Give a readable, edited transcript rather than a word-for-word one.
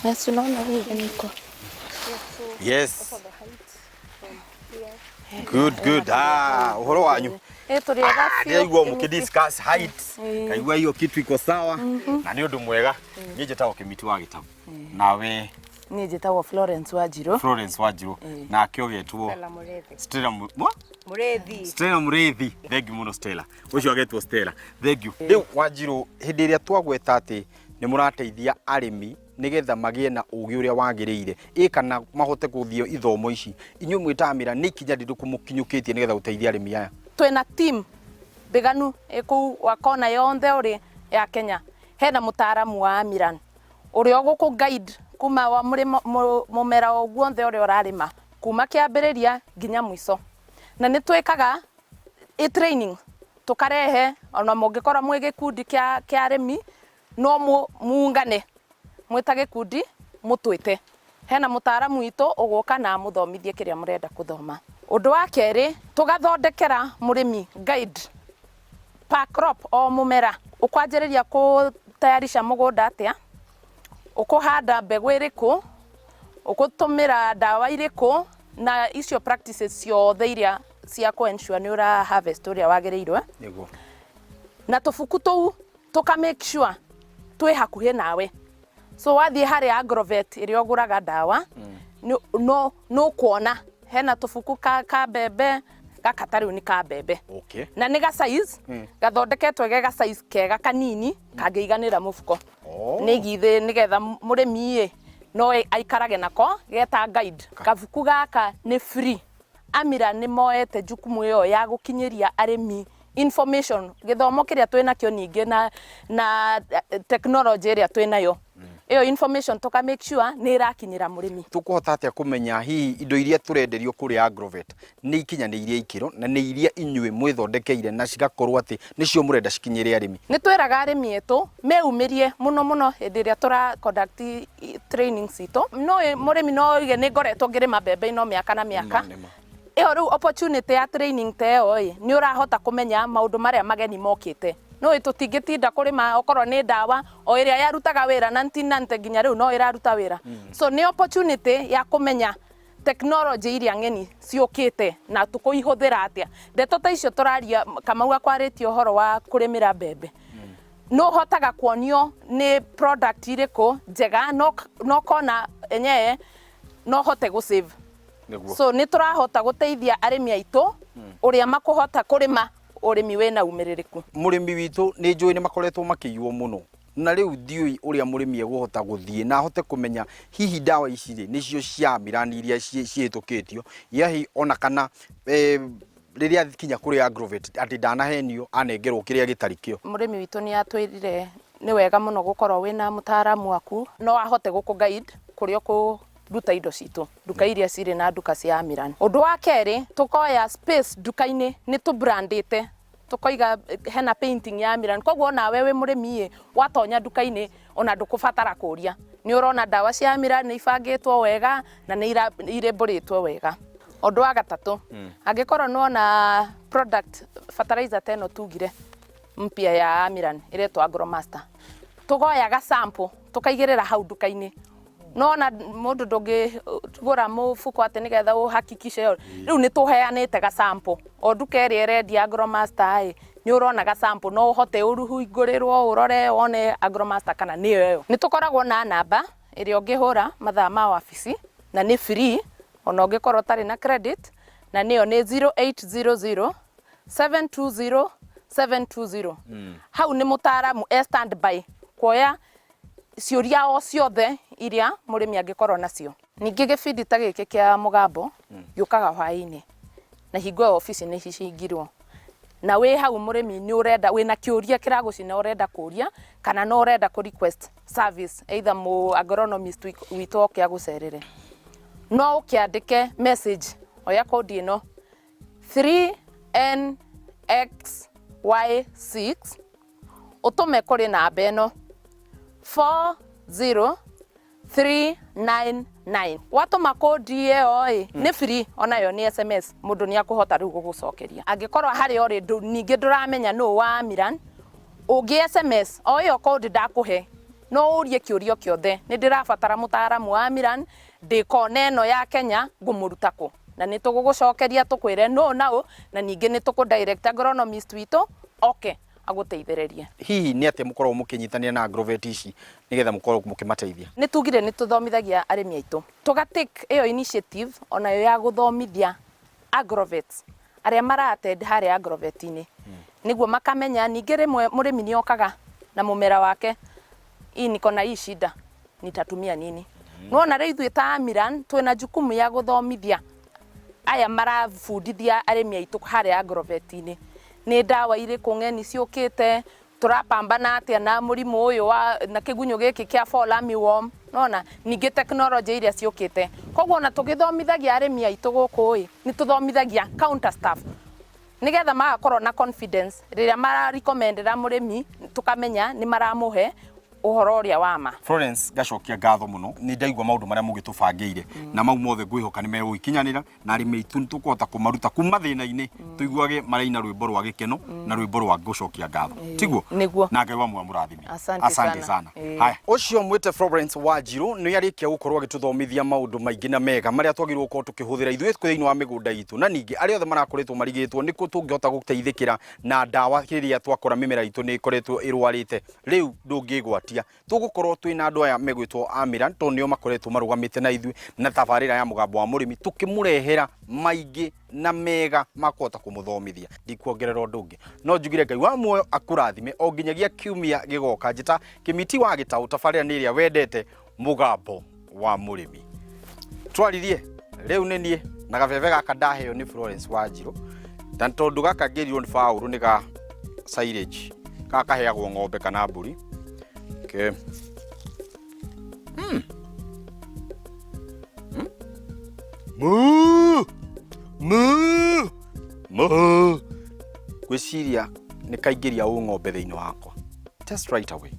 Yes, unaona huyu niko. Yes. Good. Uhoro wanyu. Turiega Ndio igwa mukidiscuss height. Kaigwa hiyo kitu iko sawa na ni undu mwega. Niĩ njĩtagwo Kĩmiti wa Gĩtaũ. Nawe niĩ njĩtagwo Florence Wanjiru. Florence Wanjiru. Nake ũgetwo Stella Mũrĩthi. Stella Mũrĩthi. Thank you muno Stella. Ũcio agetwo Stella. Thank you. Rĩu Wanjiru, hĩndĩ ĩrĩa twagweta atĩ nĩ mũrateithia arĩmi nigetha magie na ugi uria wagiriire kana mahote guthio ithomo ici inyuĩ mwĩtamĩra nĩ ikinya rĩrĩkũ mũkinyũkĩtie nigetha gũteithia arĩmi aya? Twina team biganu iku wa kona yonthe uri ya Kenya. Hena mutaaramu wa Amiran uria guku guide kuma wa mumera ogwothe uria urarima kuma kiambiriria nginya mwiso, na nĩ twikaga training tukarehe ona mungikora mwe gikundi kia arĩmi no muungane mwita gikundi mutwite. Hena mutaaramu witũ ugoka na muthomithie kiria murenda kuthoma. Undu wa keri tugathondekera murimi guide per crop o mumera, ukwanjiriria kutayarisha mugunda atia, ukuhanda mbegu iriku, ukutumira dawa iriku, na icio practices ciothe iria cia ku ensure ni ura harvest uria wagiriirwe. Niguo. Na tufuku tuu tuka make sure twi hakuhi nawe. So wathie hari agrovet iria oguraga dawa no kuona hena tufuku ka bebe gaka riu ni ka bebe. Okay. Na ni ga size gathondeketwe ga size kega kanini kangeiganira mufuko. Ni githe nigetha murimi no aikarage nako geta guide. Kafuku gaka ni free. Amira ni moete jukumu yo ya gukinyiria arimi information githomo kiria twina kio ningi na technology iria twinayo. Iyo information toka make sure ni irakinyira murimi. Tukuhota atia kumenya hihi indo iria turenderio kuri agrovet ni ikinyanĩirie ikiro na ni iria inyuĩ mwithondekeire na cigakorwo ati nicio murenda cikinyire arimi? Ni tweraga arimi etu meumirie muno hĩndĩ ĩrĩa tura conduct trainings itu. No murimi no ige ni ngoretwo ngirima mbembe ino miaka na miaka. Iyo riu opportunity ya training teo ni urahota kumenya maundu maria mageni mokite. No tutingitinda kurima okorwo ni dawa o iria yarutaga wira 1990 nginya riu no iraruta wira. So ni opportunity ya kumenya technology iria ngeni ciukite na tukuihuthira atia. Ndeto ta icio turaria Kamau akwarĩtie uhoro wa kurimira mbembe. No hotaga kuonio ni product iriku njega no kona enyewe no hote go save. So ni turahota guteithia arimi aitu uria makuhota kurima urimi wena umiririku. Murimi witu ni njui ni makoretwo makiywo muno na riu ndiui uria murimi eguhota guthie na ahote kumenya hihi dawa ici nicio cia Amiran iria ciitukitio yahi ona kana riria kinya kuri agrovet ati ndanahenio anengerwo kiria gitarikio. Murimi witu ni atwirire ni wega muno gukorwo wina mutaaramu waku no ahote guku guide kuria ku duta indo citu duka iria ciri na duka cia Amiran. Undu wa keri tukoya space duka-ini ni tu brandite tukoiga hena painting ya Amiran. Koguo na wewe murimi watonya duka-ini ona ndukubatara kuria ni urona dawa cia Amiran ni ibangitwo wega na ni ireburitwo wega. Undu wa gatatu angikorwo no na product fertilizer teno tugire mpya ya Amiran iretwa Agromaster, tugoya ga sample tukaigirira hau duka-ini. No na mundu ndungigura mufuko ati nigetha uhakikishe riu ni tuheanite ga sample o duka iri redia Agromaster ni urona ga sample no uhote uruhuingurirwo urore one Agromaster kana ni yo. Ni tukoragwo na namba iri ungihura mathaa ma wabici na ni free ona ungikorwo tari na credit na niyo ni 0800 720 720. Hau ni mutaaramu standby kuoya ciuria o ciothe iria murimi angikorwo nacio. Ningi gibindi ta giki kia mugambo yukaga hwaini na hingo office ni hicingirwo na we hau murimi ni urenda wina kiuria kiragucina urenda kuria kana no urenda ku request service either mu agronomist witu okia gucerere no ukiandike message oya code ino 3NXY6 utume kuri namba ino 40399. Watuma code iyo ni free ona yo ni SMS mundu ni akuhota riu gugucokeria. Angikorwo hari ori ningi nduramenya no wa Amiran ugi SMS o yo code ndakuhe no urie kiurio kiothe ni ndirabatara mutaaramu wa Miran ndikona eno ya Kenya ngumuruta ku na ni tugugucokeria tukwire no now na ninge ni tuku direct agronomist witu okay aguteithĩrĩrie. Hihi nĩ atĩ mũkorwo mũkĩnyitania na agrovet ici nigetha mũkorwo mũkĩmateithia? Nĩ tugire nĩ tuthomithagia arĩmi aitũ tugatake iyo initiative ona yo ya guthomithia agrovets arĩa marattend harĩa agrovet-inĩ niguo makamenya ninge rĩmwe mũrĩmi nĩ okaga na mũmera wake niko na hii shida nitatumia nini. Nona rĩu ithuĩ ta Miran twĩna jukumu ya guthomithia aya marabundithia arĩmi aitũ harĩa agrovet-inĩ nĩ ndawa irĩkũ ng'eni ciũkĩte turapambana atia na mũrimũ ũyũ wa na kĩgunyũ gĩkĩ kĩa fall armyworm nona ninge technology iria ciũkĩte koguo na tũgĩthomithagia arĩmi aitũ gũkũ nĩ tuthomithagia counter staff nigetha magakorwo na confidence rĩrĩa mara recommendera mũrĩmi tukamenya nĩ maramũhe uhoro ũrĩa wa ma. Florence gacokia ngatho muno ni ndaigua maundu maria mugitubangĩire na mau mothe ngwihoka ni megũikinyanĩra na arĩmi aitũ tukota kumaruta kuma thĩna-inĩ tuiguage maraina rwĩmbo rwa gĩkeno na rwĩmbo rwa gucokia ngatho tiguo na Ngai wa muoyo mũrathime. Asante sana. Haya ucio mwite Florence Wanjiru ni arikia gukorwo agituthomithia maundu maingi na mega maria twagirwo gukorwo tukihũthĩra ithuĩ thĩinĩ wa mĩgũnda itũ na ningĩ arĩa othe marakoretwo marigĩtwo nĩkuo tũngĩhota gũteithĩkĩra na ndawa rĩrĩa twakora mĩmera itũ nĩ ikoretwo ĩrwarĩte rĩu ndũngĩgwatia tugukorwo twina andu aya megwitwo a Miran to nio makoretwo marugamite na ithuĩ na tabarĩra ya mũgambo wa mũrĩmi tukimurehera maingi na mega makota kumuthomithia ndikuongerera ũndũ ũngĩ no njugire Ngai wa muoyo akurathime o nginyagia kiumia gigoka njita kimiti wa gĩtaũ tabarĩra nĩ ĩrĩa wendete mũgambo wa mũrĩmi twaririe rĩu nĩ niĩ na gabebe gaka ndaheo nĩ Florence Wanjiru na tondũ gaka ngĩrirwo nĩ Paul nĩ ga silage gaka heagwo ng'ombe kana mbũri. Okay. Gwĩciria nĩ kaingĩria ng'ombe thĩinĩ wakwa. Test right away.